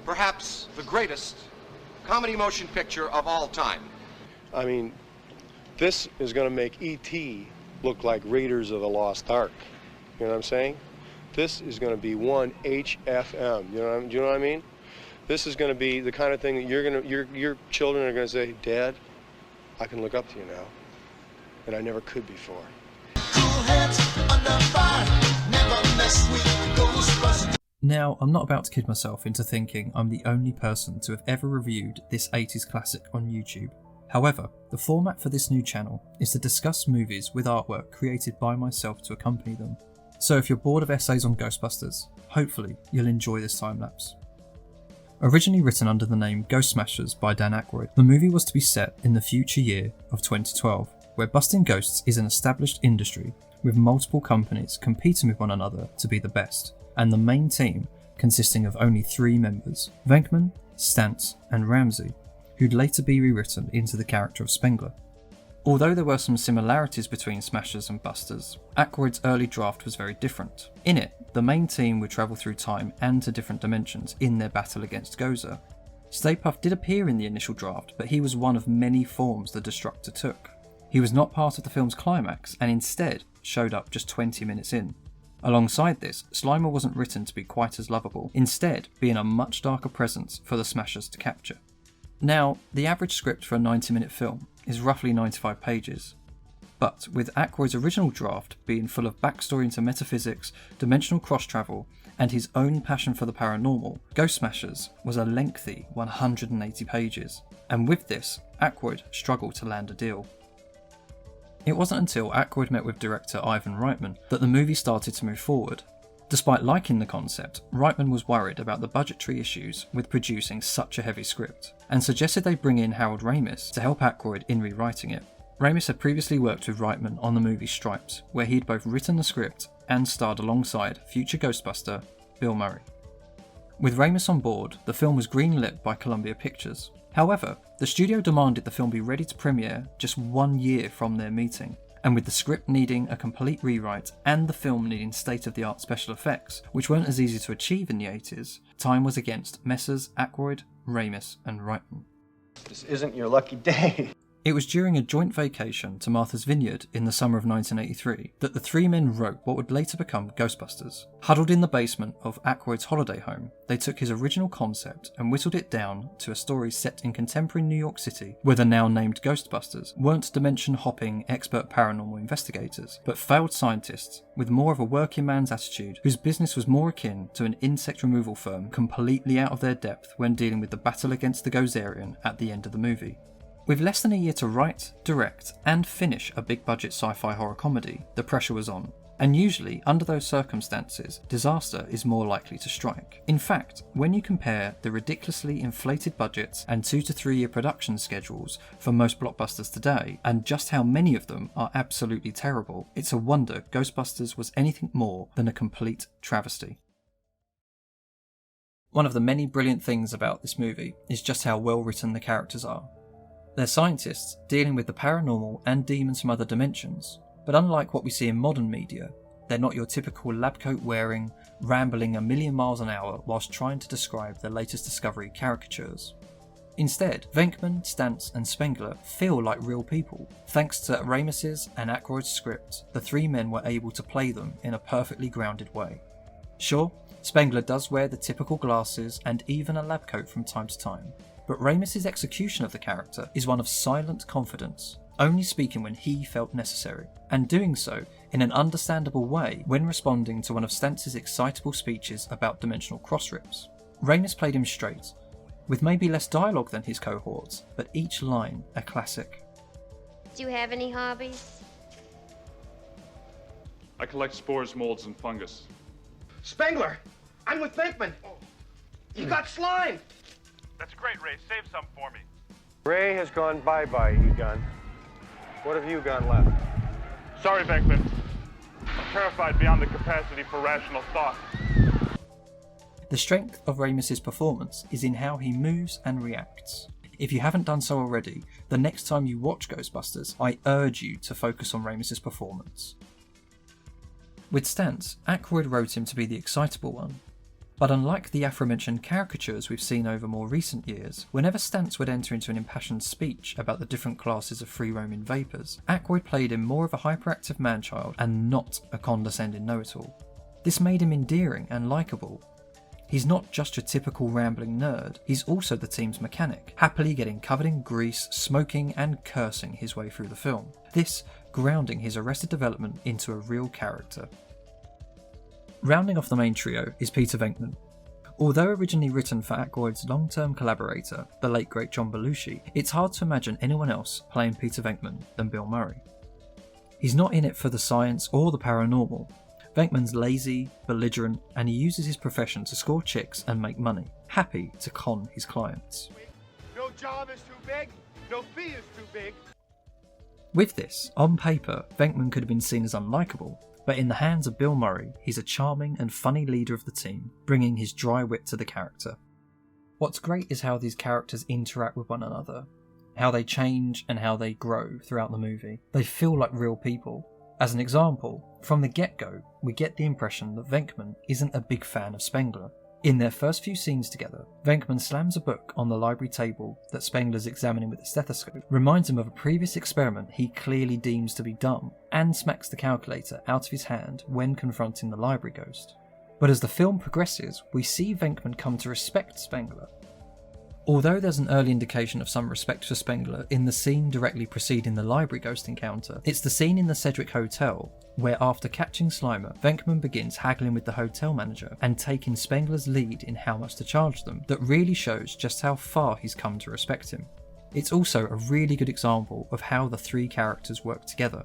perhaps the greatest comedy motion picture of all time. I mean, this is going to make E.T. look like Raiders of the Lost Ark. You know what I'm saying? This is going to be one HFM. Do you know what I mean? This is going to be the kind of thing that your children are going to say, Dad, I can look up to you now, and I never could before. Now, I'm not about to kid myself into thinking I'm the only person to have ever reviewed this 80s classic on YouTube. However, the format for this new channel is to discuss movies with artwork created by myself to accompany them. So if you're bored of essays on Ghostbusters, hopefully you'll enjoy this time-lapse. Originally written under the name Ghostbusters by Dan Aykroyd, the movie was to be set in the future year of 2012, where busting ghosts is an established industry with multiple companies competing with one another to be the best, and the main team consisting of only 3 members, Venkman, Stantz and Ramsey, who'd later be rewritten into the character of Spengler. Although there were some similarities between Smashers and Busters, Aykroyd's early draft was very different. In it, the main team would travel through time and to different dimensions in their battle against Gozer. Stay Puft did appear in the initial draft, but he was one of many forms the Destructor took. He was not part of the film's climax and instead showed up just 20 minutes in. Alongside this, Slimer wasn't written to be quite as lovable, instead being a much darker presence for the Smashers to capture. Now, the average script for a 90-minute film is roughly 95 pages, but with Aykroyd's original draft being full of backstory into metaphysics, dimensional cross-travel, and his own passion for the paranormal, Ghostbusters was a lengthy 180 pages, and with this, Aykroyd struggled to land a deal. It wasn't until Aykroyd met with director Ivan Reitman that the movie started to move forward. Despite liking the concept, Reitman was worried about the budgetary issues with producing such a heavy script, and suggested they bring in Harold Ramis to help Aykroyd in rewriting it. Ramis had previously worked with Reitman on the movie Stripes, where he'd both written the script and starred alongside future Ghostbuster Bill Murray. With Ramis on board, the film was greenlit by Columbia Pictures. However, the studio demanded the film be ready to premiere just 1 year from their meeting, and with the script needing a complete rewrite and the film needing state-of-the-art special effects, which weren't as easy to achieve in the 80s, time was against Messrs. Aykroyd, Ramis and Reitman. This isn't your lucky day. It was during a joint vacation to Martha's Vineyard in the summer of 1983 that the 3 men wrote what would later become Ghostbusters. Huddled in the basement of Aykroyd's holiday home, they took his original concept and whittled it down to a story set in contemporary New York City, where the now named Ghostbusters weren't dimension-hopping expert paranormal investigators, but failed scientists with more of a working man's attitude, whose business was more akin to an insect removal firm completely out of their depth when dealing with the battle against the Gozerian at the end of the movie. With less than a year to write, direct, and finish a big-budget sci-fi horror comedy, the pressure was on. And usually, under those circumstances, disaster is more likely to strike. In fact, when you compare the ridiculously inflated budgets and 2 to 3 year production schedules for most blockbusters today, and just how many of them are absolutely terrible, it's a wonder Ghostbusters was anything more than a complete travesty. One of the many brilliant things about this movie is just how well written the characters are. They're scientists dealing with the paranormal and demons from other dimensions, but unlike what we see in modern media, they're not your typical lab coat wearing, rambling a million miles an hour whilst trying to describe their latest discovery caricatures. Instead, Venkman, Stantz and Spengler feel like real people. Thanks to Ramis's and Aykroyd's script, the 3 men were able to play them in a perfectly grounded way. Sure, Spengler does wear the typical glasses and even a lab coat from time to time, but Ramis's execution of the character is one of silent confidence, only speaking when he felt necessary, and doing so in an understandable way when responding to one of Stantz's excitable speeches about dimensional cross-rips. Ramis played him straight, with maybe less dialogue than his cohorts, but each line a classic. Do you have any hobbies? I collect spores, molds, and fungus. Spengler! I'm with Venkman! You got slime! That's great, Ray. Save some for me. Ray has gone bye-bye, Egon. What have you got left? Sorry, Venkman. I'm terrified beyond the capacity for rational thought. The strength of Ramis's performance is in how he moves and reacts. If you haven't done so already, the next time you watch Ghostbusters, I urge you to focus on Ramis's performance. With Stantz, Aykroyd wrote him to be the excitable one. But unlike the aforementioned caricatures we've seen over more recent years, whenever Stantz would enter into an impassioned speech about the different classes of free-roaming vapours, Aykroyd played him more of a hyperactive man-child and not a condescending know-it-all. This made him endearing and likeable. He's not just your typical rambling nerd, he's also the team's mechanic, happily getting covered in grease, smoking and cursing his way through the film. This grounding his Arrested Development into a real character. Rounding off the main trio is Peter Venkman. Although originally written for Aykroyd's long-term collaborator, the late great John Belushi, it's hard to imagine anyone else playing Peter Venkman than Bill Murray. He's not in it for the science or the paranormal. Venkman's lazy, belligerent, and he uses his profession to score chicks and make money, happy to con his clients. No job is too big, no fee is too big. With this, on paper, Venkman could have been seen as unlikable, but in the hands of Bill Murray, he's a charming and funny leader of the team, bringing his dry wit to the character. What's great is how these characters interact with one another, how they change and how they grow throughout the movie. They feel like real people. As an example, from the get-go, we get the impression that Venkman isn't a big fan of Spengler. In their first few scenes together, Venkman slams a book on the library table that Spengler's examining with a stethoscope, reminds him of a previous experiment he clearly deems to be dumb, and smacks the calculator out of his hand when confronting the library ghost. But as the film progresses, we see Venkman come to respect Spengler. Although there's an early indication of some respect for Spengler in the scene directly preceding the library ghost encounter, it's the scene in the Cedric Hotel where, after catching Slimer, Venkman begins haggling with the hotel manager and taking Spengler's lead in how much to charge them, that really shows just how far he's come to respect him. It's also a really good example of how the three characters work together.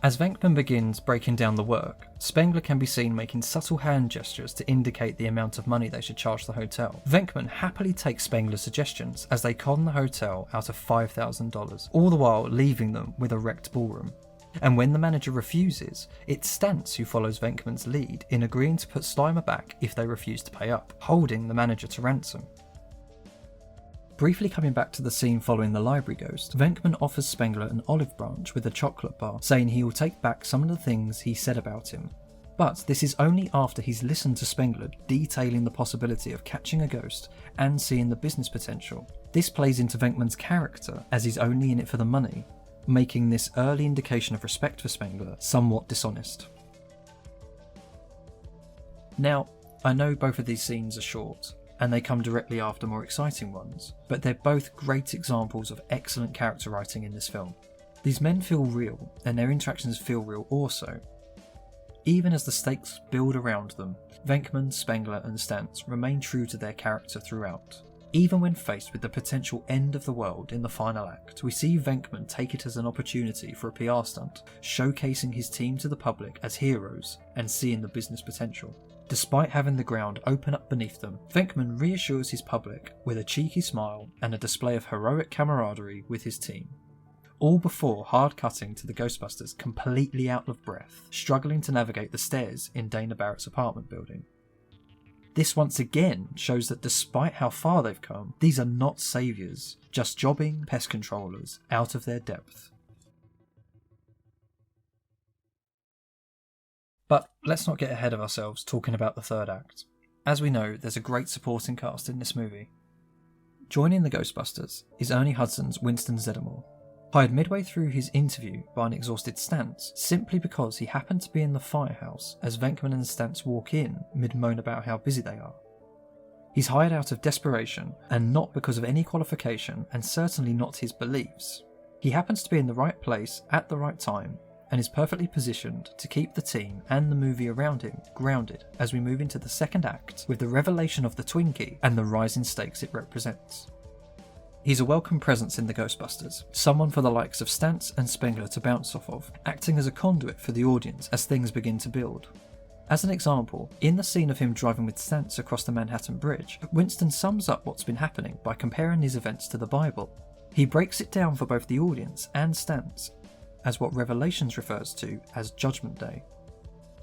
As Venkman begins breaking down the work, Spengler can be seen making subtle hand gestures to indicate the amount of money they should charge the hotel. Venkman happily takes Spengler's suggestions as they con the hotel out of $5,000, all the while leaving them with a wrecked ballroom. And when the manager refuses, it's Stantz who follows Venkman's lead in agreeing to put Slimer back if they refuse to pay up, holding the manager to ransom. Briefly coming back to the scene following the library ghost, Venkman offers Spengler an olive branch with a chocolate bar, saying he will take back some of the things he said about him. But this is only after he's listened to Spengler detailing the possibility of catching a ghost and seeing the business potential. This plays into Venkman's character, as he's only in it for the money, making this early indication of respect for Spengler somewhat dishonest. Now, I know both of these scenes are short, and they come directly after more exciting ones, but they're both great examples of excellent character writing in this film. These men feel real, and their interactions feel real also. Even as the stakes build around them, Venkman, Spengler and Stantz remain true to their character throughout. Even when faced with the potential end of the world in the final act, we see Venkman take it as an opportunity for a PR stunt, showcasing his team to the public as heroes and seeing the business potential. Despite having the ground open up beneath them, Venkman reassures his public with a cheeky smile and a display of heroic camaraderie with his team. All before hard cutting to the Ghostbusters completely out of breath, struggling to navigate the stairs in Dana Barrett's apartment building. This once again shows that despite how far they've come, these are not saviours, just jobbing pest controllers out of their depth. But let's not get ahead of ourselves talking about the third act. As we know, there's a great supporting cast in this movie. Joining the Ghostbusters is Ernie Hudson's Winston Zeddimore, hired midway through his interview by an exhausted Stantz simply because he happened to be in the firehouse as Venkman and Stantz walk in mid-moan about how busy they are. He's hired out of desperation and not because of any qualification, and certainly not his beliefs. He happens to be in the right place at the right time and is perfectly positioned to keep the team and the movie around him grounded as we move into the second act with the revelation of the Twinkie and the rising stakes it represents. He's a welcome presence in the Ghostbusters, someone for the likes of Stantz and Spengler to bounce off of, acting as a conduit for the audience as things begin to build. As an example, in the scene of him driving with Stantz across the Manhattan Bridge, Winston sums up what's been happening by comparing these events to the Bible. He breaks it down for both the audience and Stantz as what Revelations refers to as Judgment Day.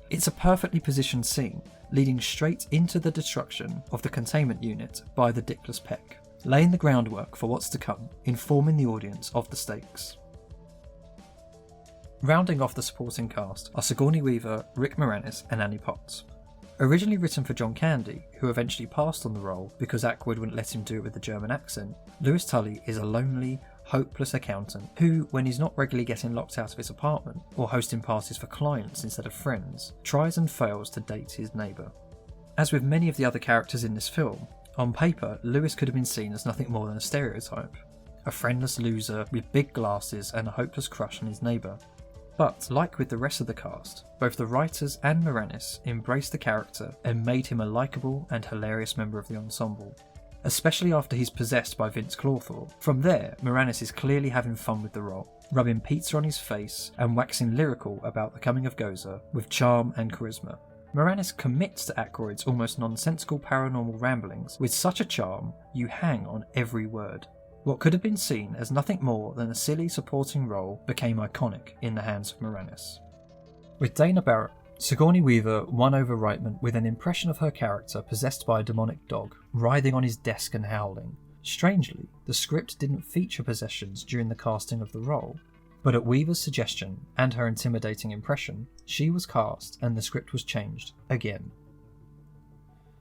It's a perfectly positioned scene, leading straight into the destruction of the containment unit by the Dickless Peck, laying the groundwork for what's to come, informing the audience of the stakes. Rounding off the supporting cast are Sigourney Weaver, Rick Moranis and Annie Potts. Originally written for John Candy, who eventually passed on the role because Aykroyd wouldn't let him do it with a German accent, Louis Tully is a lonely, hopeless accountant who, when he's not regularly getting locked out of his apartment or hosting parties for clients instead of friends, tries and fails to date his neighbour. As with many of the other characters in this film, on paper, Louis could have been seen as nothing more than a stereotype. A friendless loser with big glasses and a hopeless crush on his neighbour. But, like with the rest of the cast, both the writers and Moranis embraced the character and made him a likeable and hilarious member of the ensemble, especially after he's possessed by Vince Clawthorpe. From there, Moranis is clearly having fun with the role, rubbing pizza on his face and waxing lyrical about the coming of Gozer with charm and charisma. Moranis commits to Aykroyd's almost nonsensical paranormal ramblings with such a charm you hang on every word. What could have been seen as nothing more than a silly supporting role became iconic in the hands of Moranis. With Dana Barrett, Sigourney Weaver won over Reitman with an impression of her character possessed by a demonic dog, writhing on his desk and howling. Strangely, the script didn't feature possessions during the casting of the role, but at Weaver's suggestion and her intimidating impression, she was cast and the script was changed again.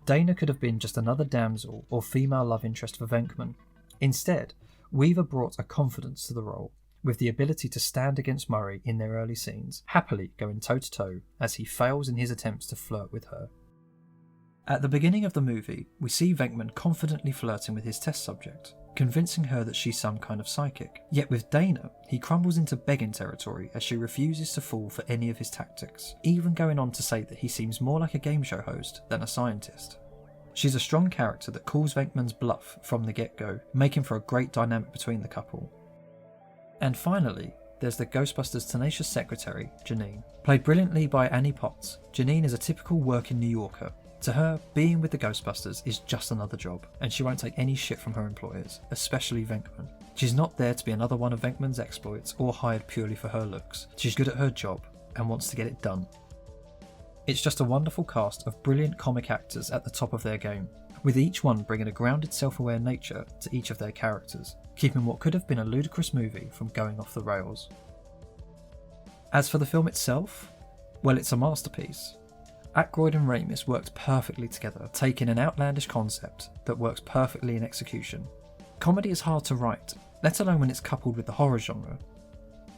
Dana could have been just another damsel or female love interest for Venkman. Instead, Weaver brought a confidence to the role, with the ability to stand against Murray in their early scenes, happily going toe-to-toe as he fails in his attempts to flirt with her. At the beginning of the movie, we see Venkman confidently flirting with his test subject, convincing her that she's some kind of psychic. Yet with Dana, he crumbles into begging territory as she refuses to fall for any of his tactics, even going on to say that he seems more like a game show host than a scientist. She's a strong character that calls Venkman's bluff from the get-go, making for a great dynamic between the couple. And finally, there's the Ghostbusters' tenacious secretary, Janine. Played brilliantly by Annie Potts, Janine is a typical working New Yorker. To her, being with the Ghostbusters is just another job, and she won't take any shit from her employers, especially Venkman. She's not there to be another one of Venkman's exploits or hired purely for her looks. She's good at her job and wants to get it done. It's just a wonderful cast of brilliant comic actors at the top of their game, with each one bringing a grounded, self-aware nature to each of their characters, keeping what could have been a ludicrous movie from going off the rails. As for the film itself, well, it's a masterpiece. Aykroyd and Ramis worked perfectly together, taking an outlandish concept that works perfectly in execution. Comedy is hard to write, let alone when it's coupled with the horror genre.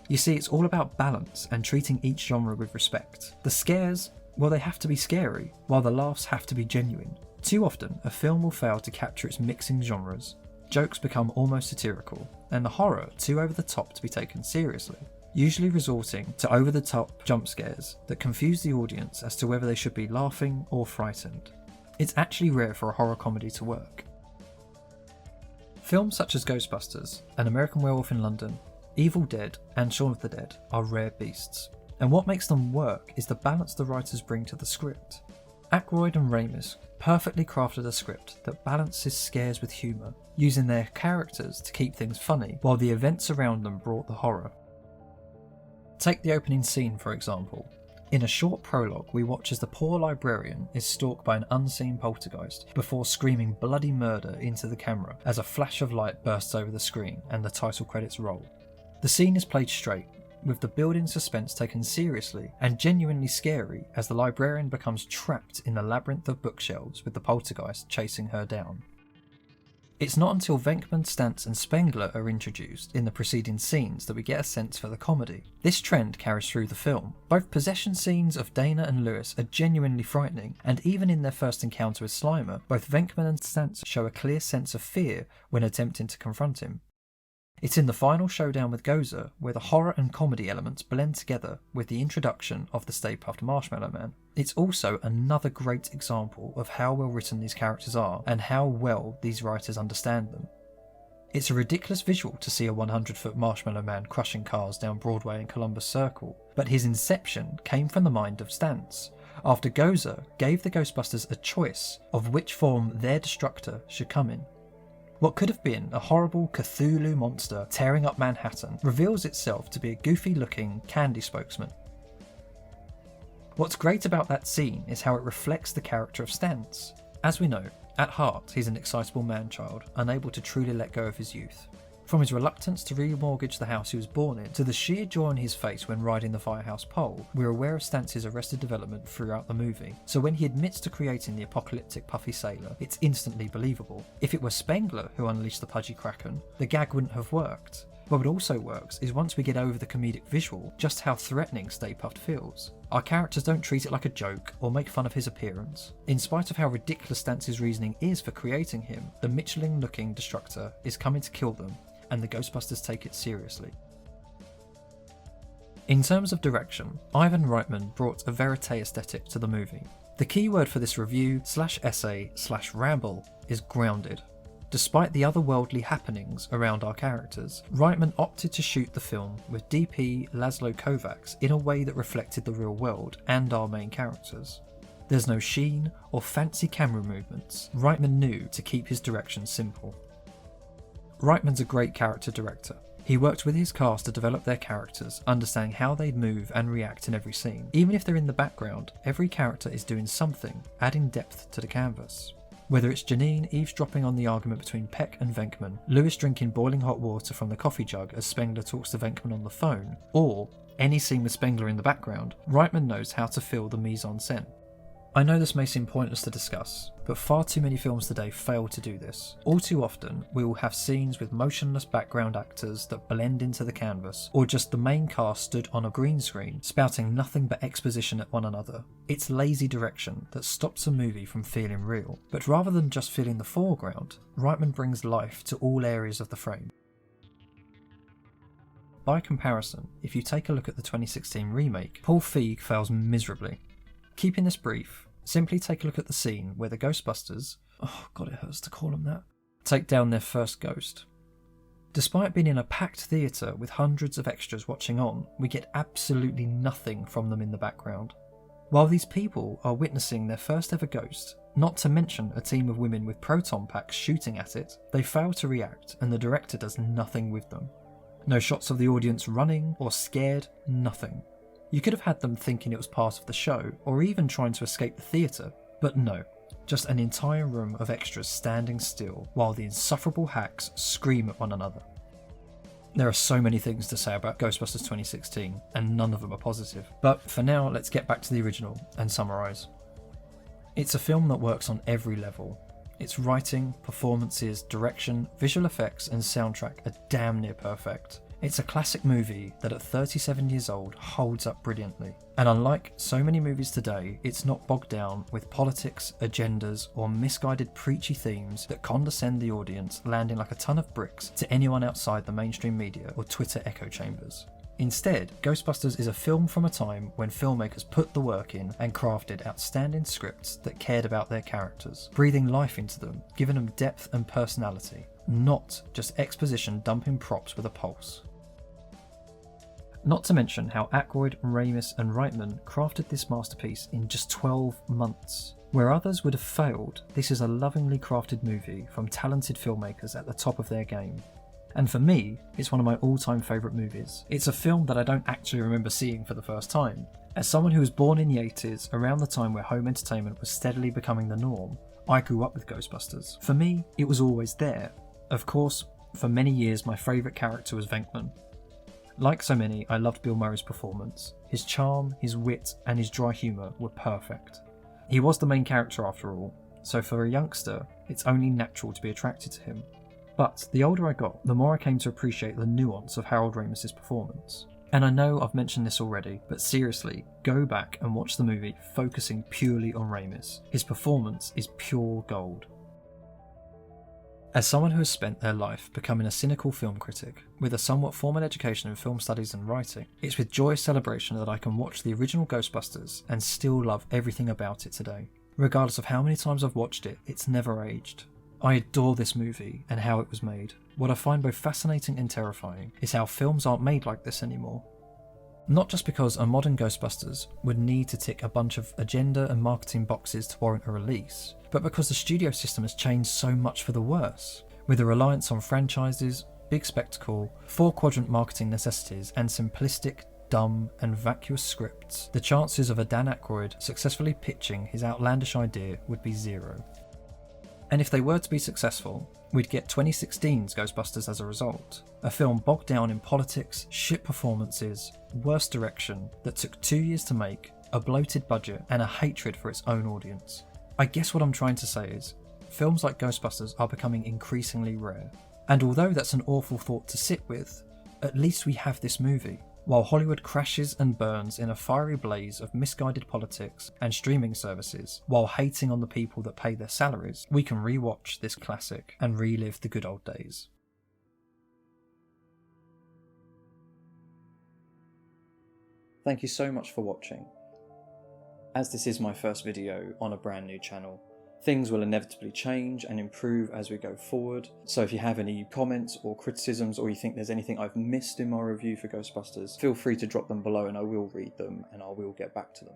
You see, it's all about balance and treating each genre with respect. The scares, well, they have to be scary, while the laughs have to be genuine. Too often, a film will fail to capture its mixing genres. Jokes become almost satirical, and the horror too over the top to be taken seriously, usually resorting to over-the-top jump scares that confuse the audience as to whether they should be laughing or frightened. It's actually rare for a horror comedy to work. Films such as Ghostbusters, An American Werewolf in London, Evil Dead, and Shaun of the Dead are rare beasts, and what makes them work is the balance the writers bring to the script. Aykroyd and Ramis perfectly crafted a script that balances scares with humour, using their characters to keep things funny while the events around them brought the horror. Take the opening scene, for example. In a short prologue, we watch as the poor librarian is stalked by an unseen poltergeist before screaming bloody murder into the camera as a flash of light bursts over the screen and the title credits roll. The scene is played straight, with the building suspense taken seriously and genuinely scary as the librarian becomes trapped in the labyrinth of bookshelves with the poltergeist chasing her down. It's not until Venkman, Stantz and Spengler are introduced in the preceding scenes that we get a sense for the comedy. This trend carries through the film. Both possession scenes of Dana and Louis are genuinely frightening, and even in their first encounter with Slimer, both Venkman and Stantz show a clear sense of fear when attempting to confront him. It's in the final showdown with Gozer where the horror and comedy elements blend together with the introduction of the Stay Puft Marshmallow Man. It's also another great example of how well written these characters are and how well these writers understand them. It's a ridiculous visual to see a 100-foot Marshmallow Man crushing cars down Broadway in Columbus Circle, but his inception came from the mind of Stantz, after Gozer gave the Ghostbusters a choice of which form their destructor should come in. What could have been a horrible Cthulhu monster tearing up Manhattan reveals itself to be a goofy-looking candy spokesman. What's great about that scene is how it reflects the character of Stantz. As we know, at heart he's an excitable man-child, unable to truly let go of his youth. From his reluctance to remortgage the house he was born in, to the sheer joy on his face when riding the firehouse pole, we're aware of Stantz's arrested development throughout the movie, so when he admits to creating the apocalyptic puffy sailor, it's instantly believable. If it were Spengler who unleashed the pudgy kraken, the gag wouldn't have worked. What also works is once we get over the comedic visual, just how threatening Stay Puft feels. Our characters don't treat it like a joke or make fun of his appearance. In spite of how ridiculous Stantz's reasoning is for creating him, the Michelin-looking destructor is coming to kill them, and the Ghostbusters take it seriously. In terms of direction, Ivan Reitman brought a verite aesthetic to the movie. The key word for this review/essay/ramble is grounded. Despite the otherworldly happenings around our characters, Reitman opted to shoot the film with DP Laszlo Kovacs in a way that reflected the real world and our main characters. There's no sheen or fancy camera movements. Reitman knew to keep his direction simple. Reitman's a great character director. He worked with his cast to develop their characters, understanding how they'd move and react in every scene. Even if they're in the background, every character is doing something, adding depth to the canvas. Whether it's Janine eavesdropping on the argument between Peck and Venkman, Lewis drinking boiling hot water from the coffee jug as Spengler talks to Venkman on the phone, or any scene with Spengler in the background, Reitman knows how to fill the mise-en-scène. I know this may seem pointless to discuss, but far too many films today fail to do this. All too often, we will have scenes with motionless background actors that blend into the canvas, or just the main cast stood on a green screen, spouting nothing but exposition at one another. It's lazy direction that stops a movie from feeling real, but rather than just filling the foreground, Reitman brings life to all areas of the frame. By comparison, if you take a look at the 2016 remake, Paul Feig fails miserably. Keeping this brief, simply take a look at the scene where the Ghostbusters, oh god it hurts to call them that, take down their first ghost. Despite being in a packed theatre with hundreds of extras watching on, we get absolutely nothing from them in the background. While these people are witnessing their first ever ghost, not to mention a team of women with proton packs shooting at it, they fail to react and the director does nothing with them. No shots of the audience running or scared, nothing. You could have had them thinking it was part of the show, or even trying to escape the theatre, but no, just an entire room of extras standing still while the insufferable hacks scream at one another. There are so many things to say about Ghostbusters 2016, and none of them are positive, but for now let's get back to the original and summarise. It's a film that works on every level. Its writing, performances, direction, visual effects and soundtrack are damn near perfect. It's a classic movie that at 37 years old holds up brilliantly. And unlike so many movies today, it's not bogged down with politics, agendas, or misguided preachy themes that condescend the audience, landing like a ton of bricks to anyone outside the mainstream media or Twitter echo chambers. Instead, Ghostbusters is a film from a time when filmmakers put the work in and crafted outstanding scripts that cared about their characters, breathing life into them, giving them depth and personality, not just exposition dumping props with a pulse. Not to mention how Aykroyd, Ramis and Reitman crafted this masterpiece in just 12 months. Where others would have failed, this is a lovingly crafted movie from talented filmmakers at the top of their game. And for me, it's one of my all-time favourite movies. It's a film that I don't actually remember seeing for the first time. As someone who was born in the 80s, around the time where home entertainment was steadily becoming the norm, I grew up with Ghostbusters. For me, it was always there. Of course, for many years my favourite character was Venkman. Like so many, I loved Bill Murray's performance. His charm, his wit and his dry humour were perfect. He was the main character after all, so for a youngster, it's only natural to be attracted to him. But the older I got, the more I came to appreciate the nuance of Harold Ramis's performance. And I know I've mentioned this already, but seriously, go back and watch the movie focusing purely on Ramis. His performance is pure gold. As someone who has spent their life becoming a cynical film critic, with a somewhat formal education in film studies and writing, it's with joyous celebration that I can watch the original Ghostbusters and still love everything about it today. Regardless of how many times I've watched it, it's never aged. I adore this movie and how it was made. What I find both fascinating and terrifying is how films aren't made like this anymore. Not just because a modern Ghostbusters would need to tick a bunch of agenda and marketing boxes to warrant a release, but because the studio system has changed so much for the worse, with a reliance on franchises, big spectacle, 4-quadrant marketing necessities and simplistic, dumb and vacuous scripts, the chances of a Dan Aykroyd successfully pitching his outlandish idea would be zero. And if they were to be successful, we'd get 2016's Ghostbusters as a result. A film bogged down in politics, shit performances, worse direction that took 2 years to make, a bloated budget, and a hatred for its own audience. I guess what I'm trying to say is, films like Ghostbusters are becoming increasingly rare. And although that's an awful thought to sit with, at least we have this movie. While Hollywood crashes and burns in a fiery blaze of misguided politics and streaming services, while hating on the people that pay their salaries, we can rewatch this classic and relive the good old days. Thank you so much for watching. As this is my first video on a brand new channel, things will inevitably change and improve as we go forward, so if you have any comments or criticisms, or you think there's anything I've missed in my review for Ghostbusters, feel free to drop them below and I will read them and I will get back to them.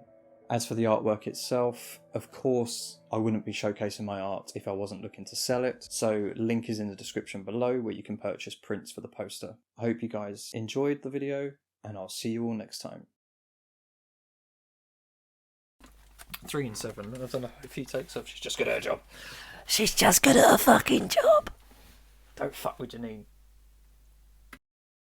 As for the artwork itself, of course, I wouldn't be showcasing my art if I wasn't looking to sell it, so link is in the description below where you can purchase prints for the poster. I hope you guys enjoyed the video, and I'll see you all next time. 3 and 7. I've done a few takes of. She's just good at her job. She's just good at her fucking job. Don't fuck with Janine.